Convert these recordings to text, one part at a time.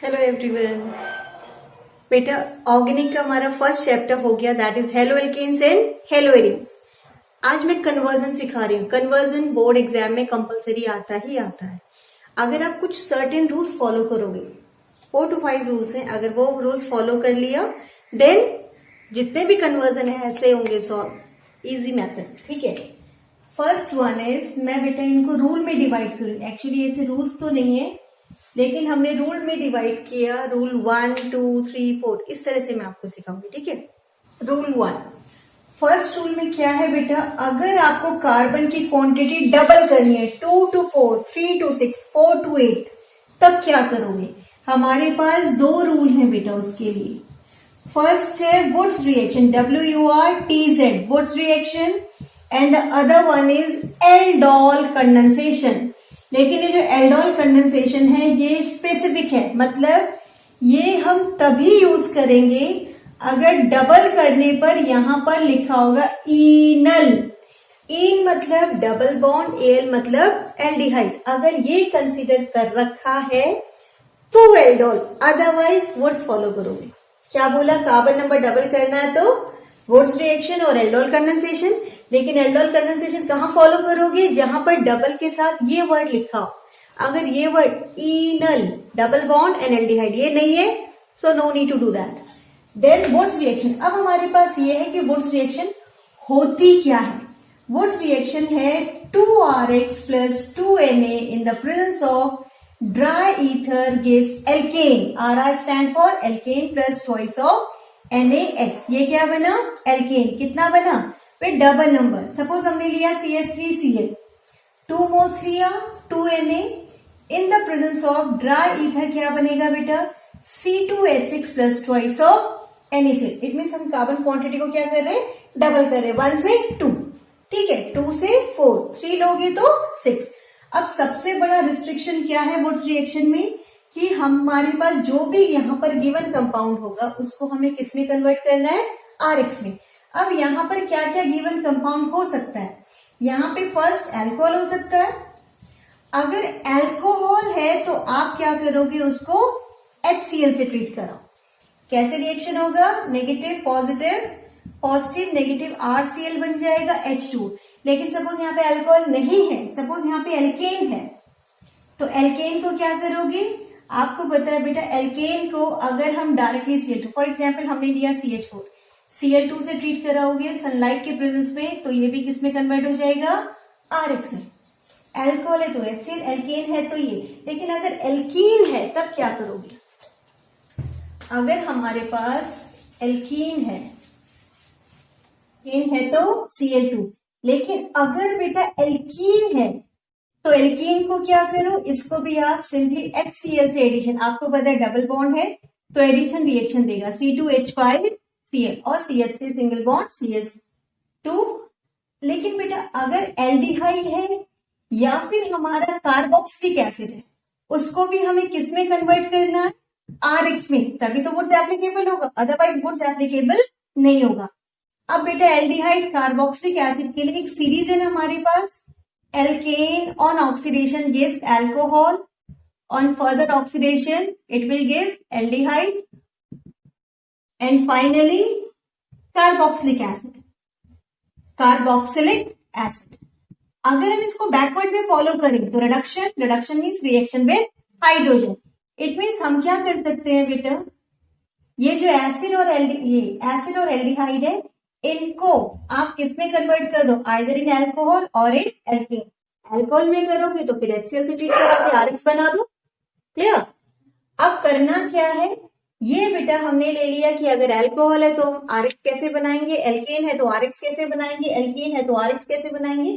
Hello everyone. बेटा organic का हमारा फर्स्ट चैप्टर हो गया, that is haloalkanes and haloarenes. आज मैं कन्वर्जन सिखा रही हूँ। कन्वर्जन बोर्ड एग्जाम में कंपलसरी आता ही आता है। अगर आप कुछ सर्टेन रूल्स फॉलो करोगे, 4 to 5 रूल्स हैं, अगर वो रूल्स फॉलो कर लिया देन जितने भी कन्वर्जन है ऐसे होंगे सॉल्व। इजी मेथड, ठीक है। फर्स्ट वन इज, मैं बेटा इनको रूल में डिवाइड करूँ। एक्चुअली ऐसे रूल्स तो नहीं है, लेकिन हमने रूल में डिवाइड किया। रूल 1, 2, 3, 4 इस तरह से मैं आपको सिखाऊंगी, ठीक है। रूल 1, फर्स्ट रूल में क्या है बेटा, अगर आपको कार्बन की क्वांटिटी डबल करनी है 2 to 4, 3 to 6, 4 to 8, तब क्या करोगे। हमारे पास दो रूल हैं बेटा उसके लिए। फर्स्ट है Wurtz reaction, WURTZ, Wurtz reaction, and the other one is aldol condensation. लेकिन ये जो एल्डोल कंडेंसेशन है ये स्पेसिफिक है, मतलब ये हम तभी यूज करेंगे अगर डबल करने पर यहां पर लिखा होगा इनल। इन मतलब डबल बॉन्ड, एल मतलब एल्डिहाइड। अगर ये कंसीडर कर रखा है तो एल्डोल, अदरवाइज वुड्स फॉलो करोगे। क्या बोला, कार्बन नंबर डबल करना है तो वुड्स रिएक्शन और एल्डोल कंडेंसेशन। लेकिन एल्डोल कंडेंसेशन कहां फॉलो करोगे, जहां पर डबल के साथ ये वर्ड लिखा हो। अगर ये word enol, double bond and aldehyde ये नहीं है, so no need to do that. Then Wurtz reaction. अब हमारे पास ये है कि वुड्स रिएक्शन होती क्या है। वुड्स रिएक्शन है 2RX plus 2Na in the presence of dry ether gives alkane. RR stand for alkane plus twice of NaX। ये क्या बना, एल्केन। कितना बना वे, डबल नंबर। सपोज हमने लिया CH3Cl, 2 मोल्स लिया 2Na, in the presence of dry ether क्या बनेगा बेटा, C2H6 plus twice of NaCl। It means हम कार्बन क्वांटिटी को क्या कर रहे हैं, डबल कर रहे हैं, 1 से 2, ठीक है। 2 से 4, 3 लोगे तो 6। अब सबसे बड़ा रिस्ट्रिक्शन क्या है वुड्स रिएक्शन में, कि हमारे पास जो भी यहाँ पर गिवन कंपाउंड होगा उसको हमें किस में कन्वर्ट करना है, RX में। अब यहाँ पर क्या क्या गिवन कंपाउंड हो सकता है, यहाँ पे फर्स्ट अल्कोहल हो सकता है। अगर अल्कोहल है तो आप क्या करोगे, उसको HCl से ट्रीट कराओ। कैसे रिएक्शन होगा, negative positive, positive negative RCl बन जाएगा H2। लेकिन सपोज यहाँ पे अल्कोहल नहीं है, सपोज यहाँ पे एल्केन है, तो एल्केन को क्या करोगे, आपको पता है बेटा एल्केन को अगर हम डायरेक्टली Cl2, फॉर एग्जाम्पल हमने लिया CH4, Cl2 से ट्रीट कराओगे सनलाइट के प्रेजेंस में, तो ये भी किस में कन्वर्ट हो जाएगा, RX में। एल्कोहल है तो HCl, एल्केन है तो ये। लेकिन अगर एल्कीन है तब क्या करोगे, अगर हमारे पास एल्कीन है तो Cl2, लेकिन अगर बेटा एल्कीन है तो एल्कीन को क्या करो, इसको भी आप सिंपली HCl से एडिशन, आपको पता है डबल बॉन्ड है तो एडिशन रिएक्शन देगा, C2H5Cl और CH3 सिंगल बॉन्ड CH2। लेकिन बेटा अगर एल्डिहाइड है या फिर हमारा कार्बोक्सिलिक एसिड है, उसको भी हमें किस में कन्वर्ट करना है, RX में, तभी तो वुड्स एप्लीकेबल होगा, अदरवाइज वुड्स एप्लीकेबल नहीं होगा। अब बेटा एल्डिहाइड कार्बोक्सिलिक एसिड के लिए एक सीरीज है ना हमारे पास, alkane on oxidation gives alcohol, on further oxidation it will give aldehyde, and finally carboxylic acid, carboxylic acid। अगर हम इसको बैकवर्ड में फॉलो करें तो reduction means reaction with hydrogen. It means हम क्या कर सकते हैं बेटा, ये जो एसिड और एल्डिहाइड है, इनको आप किस में कन्वर्ट कर दो, आइदर इन अल्कोहल और इन एल्केन। अल्कोहल में करोगे तो फिर HCl से ट्रीट करा के RX बना दो, क्लियर। अब करना क्या है, ये बेटा हमने ले लिया कि अगर अल्कोहल है तो हम RX कैसे बनाएंगे, एल्केन है तो RX कैसे बनाएंगे, एल्केन है तो RX कैसे बनाएंगे,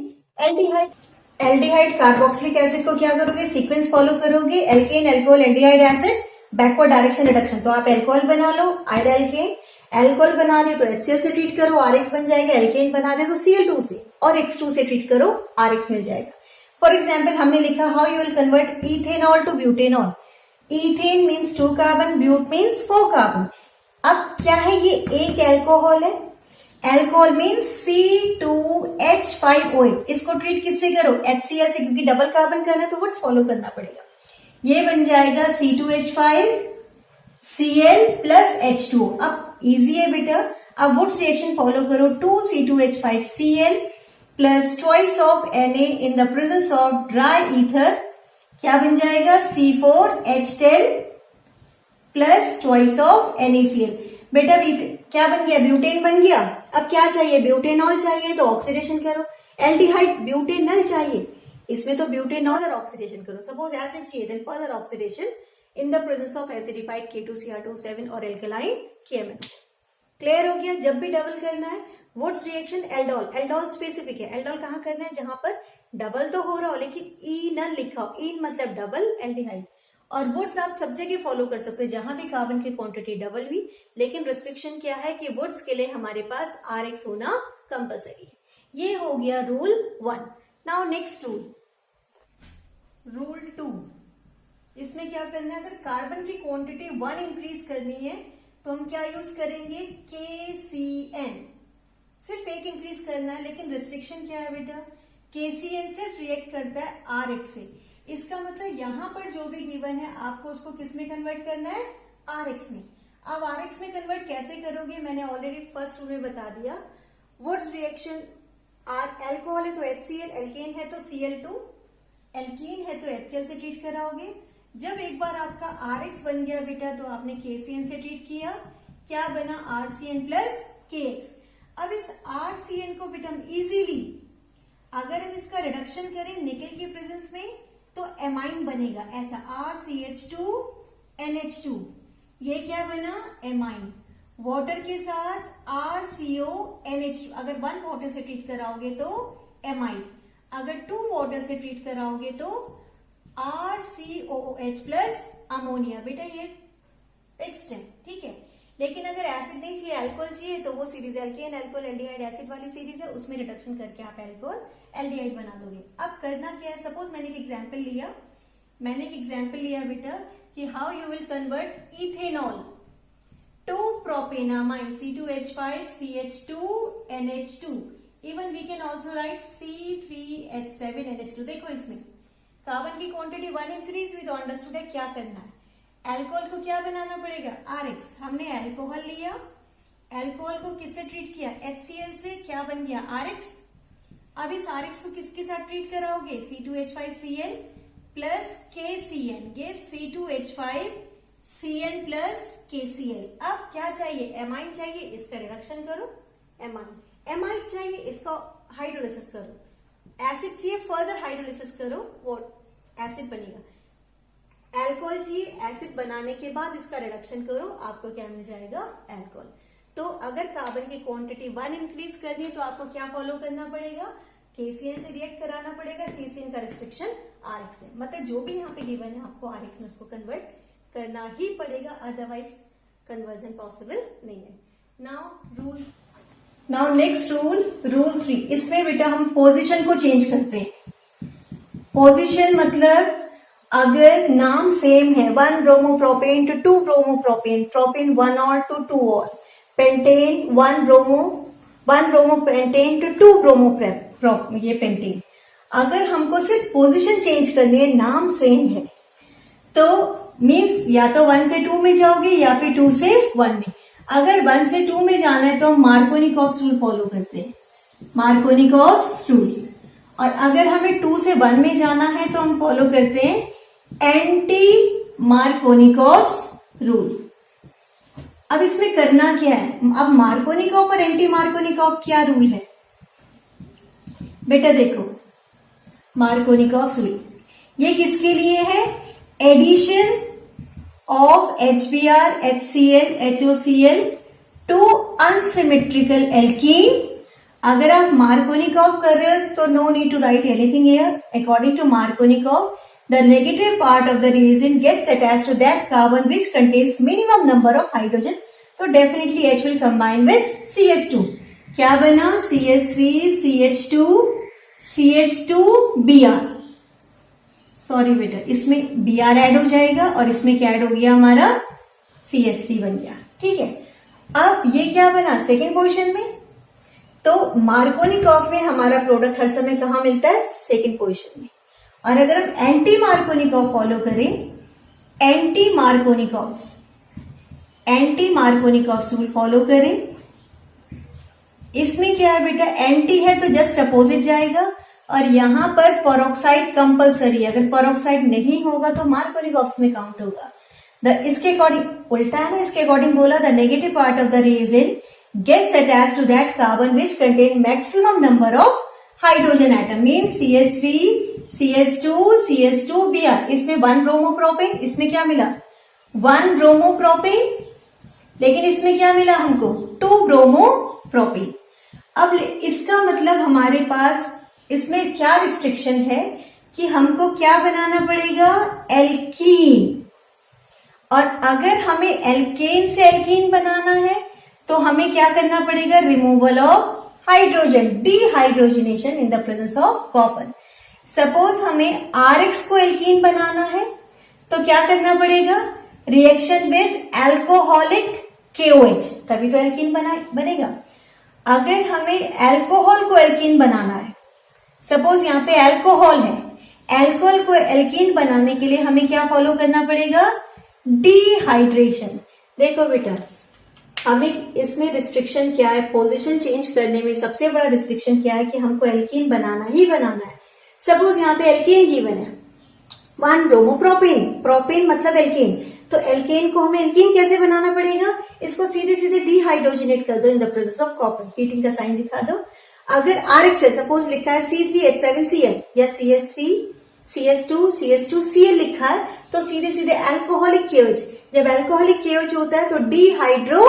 एल्डिहाइड कार्बोक्सिलिक एसिड को क्या करोगे, सीक्वेंस फॉलो करोगे, alkane alcohol aldehyde acid, backward direction reduction. तो आप अल्कोहल बना लो, आइदर एल्केन, अल्कोहल बना रहे तो HCl से ट्रीट करो, RX बन जाएगा, एल्केन बना रहे तो Cl2 से और X2 से ट्रीट करो, RX मिल जाएगा। फॉर एग्जाम्पल हमने लिखा how you will convert ethanol to butanol. Ethane means 2 carbon, but means 4 carbon. अब क्या है, ये एक अल्कोहल है, अल्कोहल मीन्स C2H5OH, इसको ट्रीट किससे करो, HCl से, क्योंकि डबल कार्बन करना है तो वर्ड्स फॉलो करना पड़ेगा। ये बन जाएगा C2H5 Cl प्लस H2O। अब इजी है बेटा, अब वुड्स रिएक्शन फॉलो करो। 2C2H5Cl plus twice of Na in the presence of dry ether, क्या बन जाएगा? C4H10 plus twice of NaCl। बेटा क्या बन गया? ब्यूटेन बन गया। अब क्या चाहिए? ब्यूटेनॉल चाहिए, तो ऑक्सीडेशन करो। एल्डिहाइड ब्यूटेनल चाहिए, इसमें तो ब्यूटेनॉल और ऑक्सीडेशन करो। सपोज एसिड चाहिए, then further oxidation in the presence of acidified K2Cr2 और एल्कलाइन KMnO। क्लियर हो गया? जब भी डबल करना है Wurtz reaction aldol, aldol specific है। एल्डोल कहाँ करना है? जहां पर डबल तो हो रहा हो लेकिन ईनल लिखा हो, ईन मतलब डबल एल्डिहाइड। और वुड्स आप सब जगह फॉलो कर सकते हैं जहां भी कार्बन की क्वांटिटी डबल हुई, लेकिन रिस्ट्रिक्शन क्या है कि वुड्स के लिए हमारे पास RX होना कंपलसरी है। ये हो गया रूल 1। Now next rule 2। इसमें क्या करना है? अगर कार्बन की क्वांटिटी 1 इंक्रीज करनी है तो हम क्या यूज करेंगे? KCN। सिर्फ एक इंक्रीज करना है, लेकिन रिस्ट्रिक्शन क्या है बेटा? KCN सिर्फ रिएक्ट करता है RX से। इसका मतलब यहां पर जो भी गिवन है आपको उसको किस में कन्वर्ट करना है? RX में। अब RX में कन्वर्ट कैसे करोगे? मैंने ऑलरेडी फर्स्ट रूल में बता दिया। वुड्स रिएक्शन एल्कोहल है तो HCl, एल्केन है तो Cl2, एल्कीन है तो HCl से ट्रीट कराओगे। जब एक बार आपका RX बन गया बेटा तो आपने KCN से ट्रीट किया, क्या बना? RCN plus KX। अब इस RCN को बेटा हम इजीली, अगर हम इसका रिडक्शन करें निकल के प्रेजेंस में तो एमाइन बनेगा, ऐसा RCH2NH2। ये क्या बना? एमाइन। वाटर के साथ RCONH2, अगर 1 वाटर से ट्रीट कराओगे तो एमाइन, अगर 2 वाटर से ट्रीट कराओगे तो RCOOH प्लस अमोनिया। बेटा ये फिक्स्ड है, ठीक है। लेकिन अगर एसिड नहीं चाहिए, अल्कोहल चाहिए, तो वो series alkane alcohol aldehyde acid वाली सीरीज है, उसमें रिडक्शन करके आप अल्कोहल एल्डिहाइड बना दोगे। अब करना क्या है? सपोज मैंने एक एग्जांपल लिया बेटा कि how you will convert ethanol to propanamine C2H5CH2NH2। Even we can also write C3H7NH2। देखो इसमें कार्बन की क्वांटिटी 1 इंक्रीज हुई तो अंडरस्टूड है क्या करना है? एल्कोहल को क्या बनाना पड़ेगा? RX। हमने एल्कोहल लिया, एल्कोहल को किससे ट्रीट किया? HCl से, क्या बन गया? RX। अब इस RX को किसके साथ ट्रीट कराओगे? C2H5Cl plus KCN give C2H5Cn plus KCl। अब क्या चाहिए? एमाइन चाहिए, इसका रिडक्शन करो, एमाइन। एमाइड चाहिए, इसका हाइड्रोलिसिस करो। एसिड चाहिए, फर्दर हाइड्रोलिसिस करो, वो एसिड बनेगा। एल्कोहल चाहिए, एसिड बनाने के बाद इसका रिडक्शन करो, आपको क्या मिल जाएगा? एल्कोहल। तो अगर कार्बन की क्वांटिटी 1 इंक्रीज करनी है तो आपको क्या फॉलो करना पड़ेगा? KCN से रिएक्ट कराना पड़ेगा। KCN का रिस्ट्रिक्शन RX है, मतलब जो भी यहाँ पे गिवन है आपको RX में उसको कन्वर्ट करना ही पड़ेगा, अदरवाइज कन्वर्जन पॉसिबल नहीं है। Now next rule 3। इसमें बेटा हम पोजीशन को चेंज करते हैं। पोजीशन मतलब अगर नाम सेम है, 1 ब्रोमोप्रोपेन टू 2 ब्रोमोप्रोपेन, प्रोपेन 1 और टू 2 और, पेंटेन 1 ब्रोमोपेंटेन टू 2 ब्रोमोप्रोप, ये पेंटेन। अगर हमको सिर्फ पोजीशन चेंज करनी है, नाम सेम है, तो मीन्स या तो 1 से 2 में जाओगे या फिर 2 से 1 में। अगर 1 से 2 में जाना है तो हम मार्कोनिकॉफ्स रूल फॉलो करते हैं, मार्कोनिकॉफ्स रूल। और अगर हमें 2 से 1 में जाना है तो हम फॉलो करते हैं एंटी मार्कोनिकॉफ्स रूल। अब इसमें करना क्या है? अब मार्कोनिकॉफ और एंटी मार्कोनिकॉफ क्या रूल है बेटा? देखो मार्कोनिकॉफ्स रूल, ये किसके लिए है? Addition of HBr, HCl, HOCl to unsymmetrical alkene। अगर आप मार्कोनिकॉफ कर रहे हो तो no need to write anything here. According to Markovnikov, the negative part of the reagent gets attached to that carbon which contains minimum number of hydrogen, so definitely H will combine with CH2। क्या बना? CH3CH2CH2Br। Sorry बेटा, इसमें Br add हो जाएगा और इसमें क्या add हो गया? हमारा CH3 बन गया, ठीक है। अब ये क्या बना? सेकेंड पोजीशन में। तो मार्कोनिकॉफ में हमारा प्रोडक्ट हर समय कहां मिलता है? सेकेंड पोजीशन में। और अगर हम एंटी मार्कोनिकॉफ फॉलो करें, anti Markovnikov's, anti Markovnikov rule follow करें। इसमें क्या है बेटा, एंटी है तो जस्ट अपोजिट जाएगा, और यहां पर पेरोक्साइड कंपलसरी, अगर पेरोक्साइड नहीं होगा तो मार्कोनिकॉफ में काउंट होगा। इसके अकॉर्डिंग उल्टा है ना, इसके अकॉर्डिंग बोला the negative part of the reagent gets attached to that carbon which contain maximum number of hydrogen atom, mean CH3 CH2 CH2 Br। इसमें 1 ब्रोमोप्रोपेन, इसमें क्या मिला 1 ब्रोमोप्रोपेन, लेकिन इसमें क्या मिला हमको 2 ब्रोमोप्रोपेन। अब इसका मतलब हमारे पास इसमें क्या रिस्ट्रिक्शन है कि हमको क्या बनाना पड़ेगा, एल्कीन। और अगर हमें एल्केन से एल्कीन बनाना है तो हमें क्या करना पड़ेगा, removal of hydrogen, dehydrogenation in the presence of copper. Suppose हमें RX को एल्कीन बनाना है तो क्या करना पड़ेगा, रिएक्शन विद एल्कोहलिक KOH, तभी तो एल्कीन बनेगा। अगर हमें एल्कोहल को एल्कीन बनाना है, सपोज यहाँ पे एल्कोहल है, एल्कोहल को एल्कीन बनाने के लिए हमें क्या फॉलो करना पड़ेगा, डिहाइड्रेशन। देखो बेटा, अभी इसमें रिस्ट्रिक्शन क्या है, पोजीशन चेंज करने में सबसे बड़ा रिस्ट्रिक्शन क्या है कि हमको एल्कीन बनाना ही बनाना है। सपोज यहाँ पे एल्केन गिवन है 1 ब्रोमोप्रोपेन, प्रोपेन मतलब एल्केन, तो एल्केन को हमें एल्कीन कैसे बनाना पड़ेगा, इसको सीधे सीधे डिहाइड्रोजनेट कर दो इन the presence of copper, heating का साइन दिखा दो। अगर RX है, सपोज लिखा है C3H7Cl या CH2CH2Cl लिखा है, तो सीधे सीधे एल्कोहलिक KOH, जब एल्कोहलिक KOH होता है तो डिहाइड्रो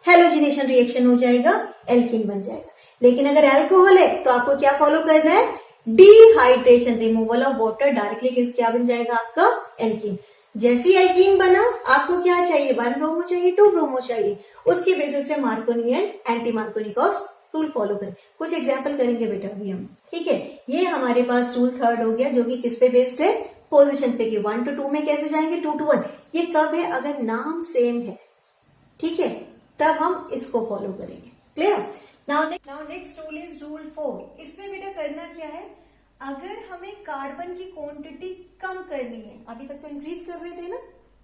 हेलोजिनेशन रिएक्शन हो जाएगा, एल्कीन बन जाएगा। लेकिन अगर अल्कोहल है तो आपको क्या फॉलो करना है, dehydration, removal of water, directly क्या बन जाएगा आपका एल्कीन। जैसी एल्कीन बना आपको क्या चाहिए, 1 ब्रोमो चाहिए, 2 ब्रोमो चाहिए, उसके बेसिस पे Markovnikov and anti Markovnikov rule follow करें। कुछ एग्जाम्पल करेंगे बेटा अभी हम, ठीक है। ये हमारे पास रूल 3 हो गया, जो कि किस पे बेस्ड है, पोजीशन पे, कि 1 to 2 में कैसे जाएंगे, 2 to 1। ये कब है, अगर नाम सेम है, ठीक है, तब हम इसको फॉलो करेंगे। Clear. Now next rule is rule 4। इसमें बेटा करना क्या है, अगर हमें कार्बन की क्वांटिटी कम करनी है, अभी तक तो इंक्रीज कर रहे थे ना,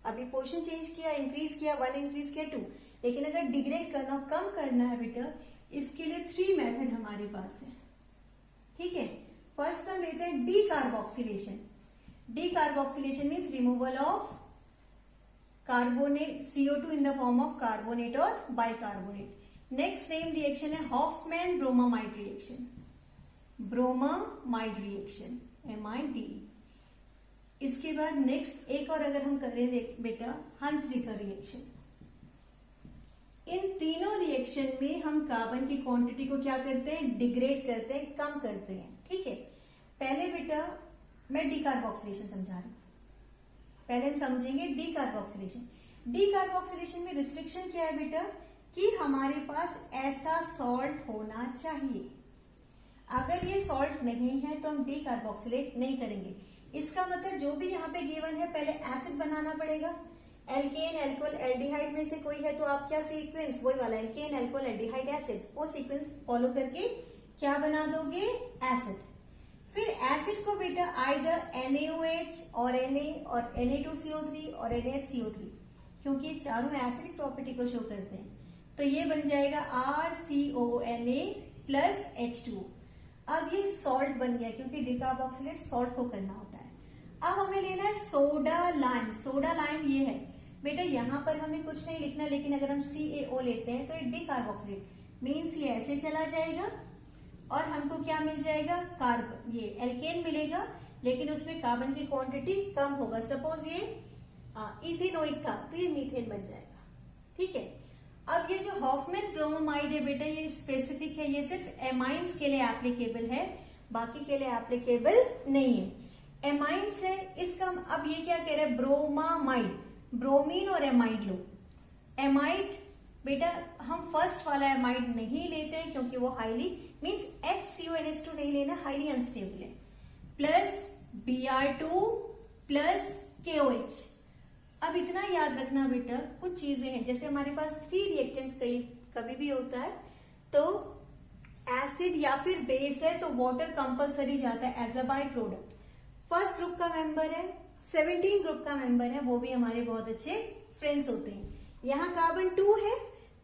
अभी पोजीशन चेंज किया, इंक्रीज किया, 1 इंक्रीज किया 2, लेकिन अगर डिग्रेड करना, कम करना है बेटा, इसके लिए 3 मेथड हमारे पास है, ठीक है। फर्स्ट हम लेते हैं decarboxylation. Decarboxylation means removal of carbonate, CO2 in the form of carbonate or bicarbonate. Next name reaction है Hofmann bromamide reaction, bromamide reaction MID। इसके बाद नेक्स्ट एक और अगर हम करें बेटा, हंसरिकर रिएक्शन। इन तीनों रिएक्शन में हम कार्बन की क्वांटिटी को क्या करते हैं, डिग्रेड करते हैं, कम करते हैं, ठीक है। पहले बेटा मैं डीकार्बोक्सिलेशन समझा रही हूं, पहले हम समझेंगे डीकार्बोक्सिलेशन। डीकार्बोक्सिलेशन में रिस्ट्रिक्शन क्या है बेटा, कि हमारे पास ऐसा सॉल्ट होना चाहिए। अगर ये सॉल्ट नहीं है तो हम डीकार्बोक्सिलेट नहीं करेंगे। इसका मतलब जो भी यहाँ पे गिवन है, पहले एसिड बनाना पड़ेगा, एल्केन, एल्कोहल, एल्डिहाइड में से कोई है तो आप क्या सीक्वेंस, वही वाला एल्केन, एल्कोहल, एल्डिहाइड, एसिड, वो सीक्वेंस फॉलो करके क्या बना दोगे, एसिड। फिर एसिड को बेटा आइदर NaOH और Na और Na2CO3 और NaHCO3, क्योंकि ये चारों एसिडिक प्रॉपर्टी को शो करते हैं, तो ये बन जाएगा RCONA प्लस H2O। अब ये सॉल्ट बन गया, क्योंकि डीकार्बोक्सिलेट सॉल्ट को करना होता है। अब हमें लेना है सोडा लाइम। सोडा लाइम ये है बेटा, यहां पर हमें कुछ नहीं लिखना, लेकिन अगर हम CaO लेते हैं तो ये डीकार्बोक्सिलेट मीन्स ये ऐसे चला जाएगा और हमको क्या मिल जाएगा, कार्बन, ये एल्केन मिलेगा, लेकिन उसमें कार्बन की क्वांटिटी कम होगा। सपोज ये इथेनोइक था तो ये मीथेन बन जाएगा, ठीक है। अब ये जो हॉफमैन ब्रोमामाइड है बेटा, ये स्पेसिफिक है, ये सिर्फ एमाइंस के लिए एप्लीकेबल है, बाकी के लिए एप्लीकेबल नहीं है। एमाइंस है इसका, अब ये क्या कह रहा है, ब्रोमामाइड, ब्रोमीन और एमाइड लो। एमाइड बेटा हम फर्स्ट वाला एमाइड नहीं लेते हैं, क्योंकि वो हाईली मीन्स HCONH2 नहीं लेना, हाईली अनस्टेबल है, प्लस Br2 प्लस KOH। अब इतना याद रखना बेटा, कुछ चीजें हैं, जैसे हमारे पास 3 रिएक्टेंट्स कभी भी होता है तो एसिड या फिर बेस है तो वाटर कंपलसरी जाता है as a by product. First group का मेंबर है, 17 ग्रुप का मेंबर है, वो भी हमारे बहुत अच्छे फ्रेंड्स होते हैं। यहाँ कार्बन 2 है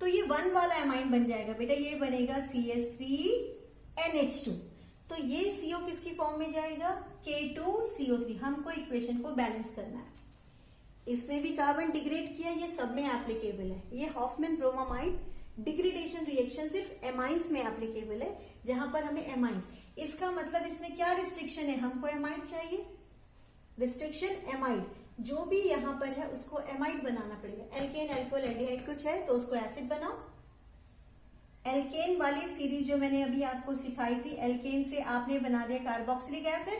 तो ये 1 वाला एमाइन बन जाएगा बेटा, ये बनेगा CH3NH2। तो ये CO किसकी फॉर्म में जाएगा, K2CO3। हमको इक्वेशन को बैलेंस करना है। इसमें भी कार्बन डिग्रेड किया, ये सब में एप्लीकेबल है। ये हॉफमैन ब्रोमामाइड डिग्रेडेशन रिएक्शन सिर्फ एमाइंस में एप्लीकेबल है, जहां पर हमें एमाइंस, इसका मतलब इसमें क्या रिस्ट्रिक्शन है, हमको एमाइड चाहिए, रिस्ट्रिक्शन एमाइड, जो भी यहां पर है उसको एमाइड बनाना पड़ेगा। एल्केन, अल्कोहल, एल्डिहाइड कुछ है तो उसको एसिड बनाओ। एल्केन वाली सीरीज जो मैंने अभी आपको सिखाई थी, एल्केन से आपने बना दिया कार्बोक्सिलिक एसिड।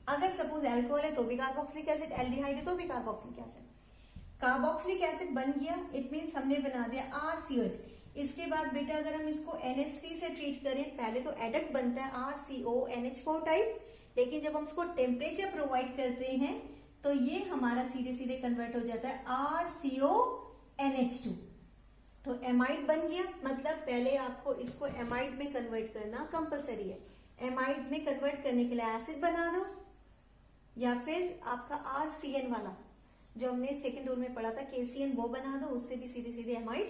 अगर सपोज अल्कोहल है तो भी कार्बोक्सिलिक एसिड, एल्डिहाइड है तो भी कार्बोक्सिलिक एसिड। कार्बोक्सिलिक एसिड बन गया, इट मीन्स हमने बना दिया RCOH। इसके बाद बेटा अगर हम इसको NH3 से ट्रीट करें, पहले तो एडक्ट बनता है RCONH4 टाइप, लेकिन जब हम उसको टेम्परेचर प्रोवाइड करते हैं तो ये हमारा सीधे सीधे कन्वर्ट हो जाता है RCONH2। तो एमाइड बन गया, मतलब पहले आपको इसको एमाइड में कन्वर्ट करना कंपलसरी है। एमाइड में कन्वर्ट करने के लिए एसिड बना दो, या फिर आपका RCN वाला जो हमने सेकेंड रूल में पढ़ा था KCN, वो बना दो, उससे भी सीधे सीधे एमाइड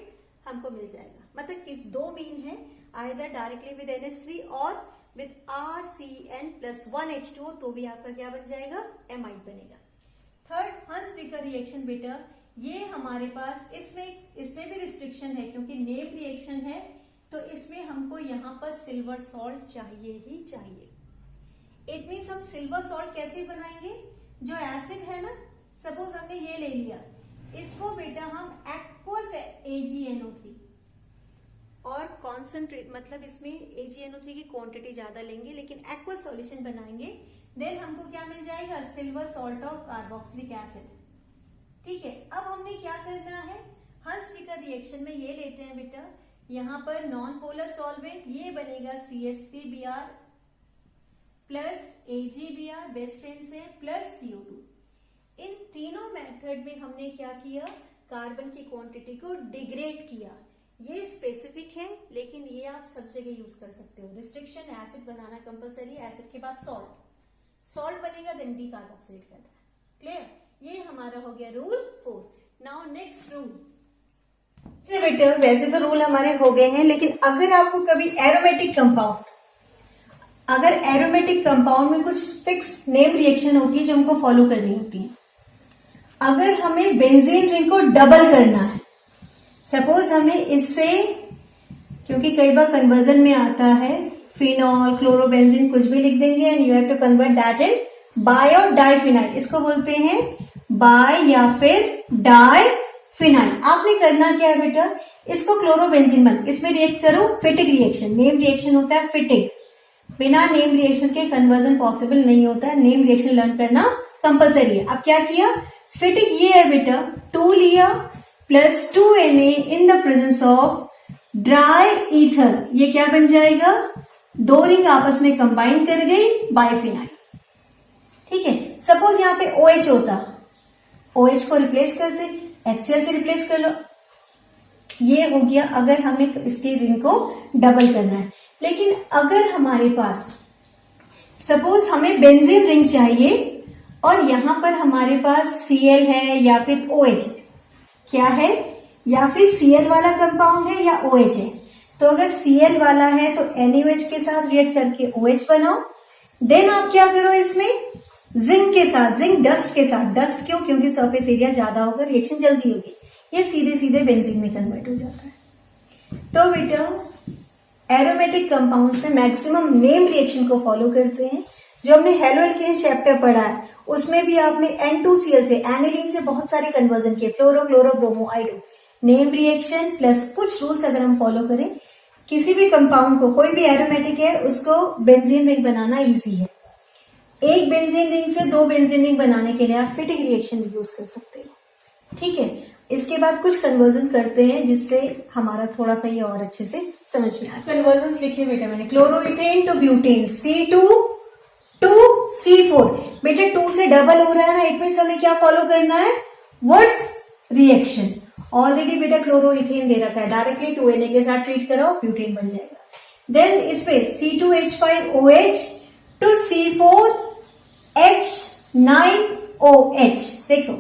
हमको मिल जाएगा। मतलब किस दो मीन है, आइदर डायरेक्टली विद NH3 और विद RCN+1H2, तो भी आपका क्या बन जाएगा, एमाइड बनेगा। थर्ड, हंस-डिकर रिएक्शन बेटा, ये हमारे पास इसमें भी रिस्ट्रिक्शन है, क्योंकि नेम रिएक्शन है तो इसमें हमको यहाँ पर सिल्वर सॉल्ट चाहिए ही चाहिए। इट मीन्स हम सिल्वर सॉल्ट कैसे बनाएंगे, जो एसिड है ना, सपोज हमने ये ले लिया, इसको बेटा हम एक्वस AgNO3 और कॉन्सेंट्रेट, मतलब इसमें AgNO3 की क्वांटिटी ज्यादा लेंगे लेकिन एक्वस सॉल्यूशन बनाएंगे, देन हमको क्या मिल जाएगा, silver salt of carboxylic acid. ठीक है, अब हमने क्या करना है, हंस-डिकर रिएक्शन में ये लेते हैं बेटा, यहां पर नॉन पोलर सॉल्वेंट, ये बनेगा CH3Br plus AgBr, best friends है, प्लस CO2। इन तीनों मेथड में हमने क्या किया, कार्बन की क्वांटिटी को डिग्रेड किया। ये स्पेसिफिक है लेकिन ये आप सब जगह यूज कर सकते हो। रिस्ट्रिक्शन, एसिड बनाना कंपलसरी, एसिड के बाद सॉल्ट बनेगा, देन डी कार्बोक्सिलेट करता है। क्लियर, ये हमारा हो गया रूल 4। Now next rule. बेटा वैसे तो रूल हमारे हो गए हैं, लेकिन अगर आपको कभी एरोमेटिक कंपाउंड में कुछ फिक्स नेम रिएक्शन होती है जो हमको फॉलो करनी होती है। अगर हमें बेंजीन रिंग को डबल करना है, सपोज हमें इससे, क्योंकि कई बार कन्वर्जन में आता है फिनॉल, क्लोरोबेंजीन, कुछ भी लिख देंगे and you have to convert that in by और डाइफिनाइल। इसको बोलते हैं बाय या फिर डाइफिनाइल। आपने करना क्या है बेटा, इसको क्लोरोबेंजीन बन, इसमें रिएक्ट करो, फिटिक रिएक्शन, नेम रिएक्शन होता है फिटिक। बिना नेम रिएक्शन के कन्वर्जन पॉसिबल नहीं होता है, नेम रिएक्शन लर्न करना कंपलसरी है। अब क्या किया, फिटिक ये है बेटा, 2 लिया plus 2Na in the presence of dry ether, ये क्या बन जाएगा, 2 रिंग आपस में कंबाइन कर गई, बाइफिनाइल। ठीक है, सपोज यहाँ पे OH होता, OH को रिप्लेस कर दे, HCl से रिप्लेस कर लो, ये हो गया अगर हमें इसकी रिंग को डबल करना है। लेकिन अगर हमारे पास सपोज हमें बेंजीन रिंग चाहिए और यहां पर हमारे पास Cl है या फिर OH, क्या है, या फिर Cl वाला कंपाउंड है या OH है, तो अगर Cl वाला है तो NaOH के साथ रिएक्ट करके OH बनाओ। देन आप क्या करो, इसमें जिंक के साथ, जिंक डस्ट के साथ, डस्ट क्यों, क्योंकि सरफेस एरिया ज्यादा होगा, रिएक्शन जल्दी होगी, ये सीधे सीधे बेंजीन में कन्वर्ट हो जाता है। तो बेटा एरोमेटिक कंपाउंड्स में मैक्सिमम नेम रिएक्शन को फॉलो करते हैं। जो हमने हेलोएल्केन्स चैप्टर पढ़ा है उसमें भी आपने N2Cl से, एनिलीन से बहुत सारे कन्वर्जन किए, फ्लोरो, chloro, bromo, आइडो, name reaction plus कुछ रूल्स अगर हम फॉलो करें, किसी भी कंपाउंड को, कोई भी एरोमेटिक है उसको बेंजीन रिंग बनाना इजी है। एक बेंजीन रिंग से 2 बेंजीन रिंग बनाने के लिए आप फिटिक रिएक्शन यूज कर सकते हो। ठीक है, इसके बाद कुछ कन्वर्जन करते हैं जिससे हमारा थोड़ा सा ये और अच्छे से समझ में आ जाए। कन्वर्जन लिखे बेटा मैंने, chloroethane to butane, C2 to C4। बेटा 2 से डबल हो रहा है ना, इट मीन्स हमें क्या फॉलो करना है, वर्स रिएक्शन। ऑलरेडी बेटा क्लोरोइथेन दे रखा है, डायरेक्टली 2Na के साथ ट्रीट कराओ, ब्यूटेन बन जाएगा। देन इसमें C2H5OH टू C4H9OH, देखो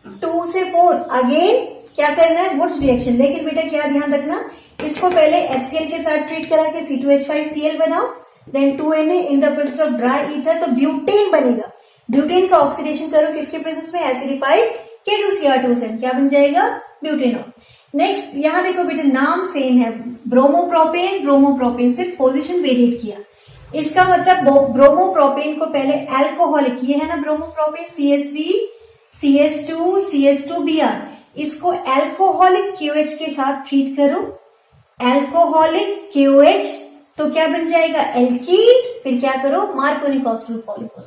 2 से 4 अगेन क्या करना है, वुड्स रिएक्शन। लेकिन बेटा क्या ध्यान रखना, इसको पहले HCl के साथ ट्रीट करा के C2H5Cl बनाओ, then 2Na in the presence of dry ether, तो ब्यूटेन बनेगा। ब्यूटेन का ऑक्सीडेशन करो किसके प्रेजेंस में, एसिडिफाइड K2Cr2SN, क्या बन जाएगा, ब्यूटेनॉल। नेक्स्ट यहां देखो बेटा नाम सेम है, ब्रोमोप्रोपेन, ब्रोमोप्रोपेन, सिर्फ पोजीशन वेरिएट किया। इसका मतलब ब्रोमोप्रोपेन को पहले एल्कोहलिक, ये है ना ब्रोमोप्रोपेन, CH3 CH2 CH2Br, इसको एल्कोहलिक KOH के साथ ट्रीट करो, एल्कोहलिक KOH, तो क्या बन जाएगा, एल्कीन, फिर क्या करो, Markovnikov oxidized polymer.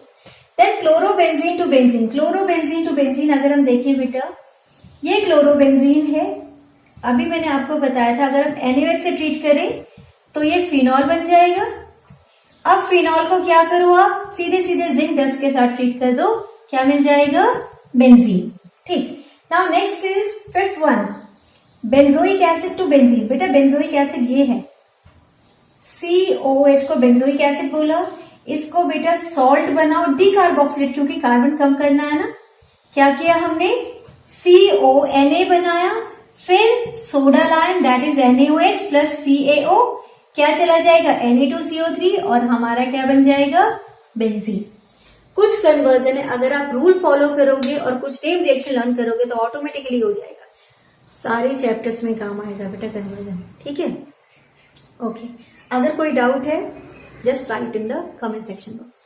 Then chlorobenzene to benzene, chlorobenzene to benzene अगर हम देखें बेटा, ये क्लोरोबेंजीन है, अभी मैंने आपको बताया था अगर हम NaOH से ट्रीट करें तो ये फिनॉल बन जाएगा। अब फिनॉल को क्या करो, आप सीधे सीधे जिंक डस्ट के साथ ट्रीट कर दो, क्या मिल जाएगा, बेंजीन। ठीक, now next is fifth one, benzoic acid to benzene. बेटा बेंजोइक एसिड ये है, COH को बेंजोइक एसिड बोला, इसको बेटा सॉल्ट बनाओ डीकार्बोक्सिलेट, क्योंकि कार्बन कम करना है ना। क्या किया हमने, CONA बनाया, फिर soda lime that is NaOH plus CaO, क्या चला जाएगा, Na2CO3, और हमारा क्या बन जाएगा, बेंजीन। कुछ कन्वर्जन है, अगर आप रूल फॉलो करोगे और कुछ नेम रिएक्शन लर्न करोगे तो ऑटोमेटिकली हो जाएगा, सारे चैप्टर्स में काम आएगा बेटा कन्वर्जन। ठीक है, ओके। अगर कोई डाउट है just right in the comment section box.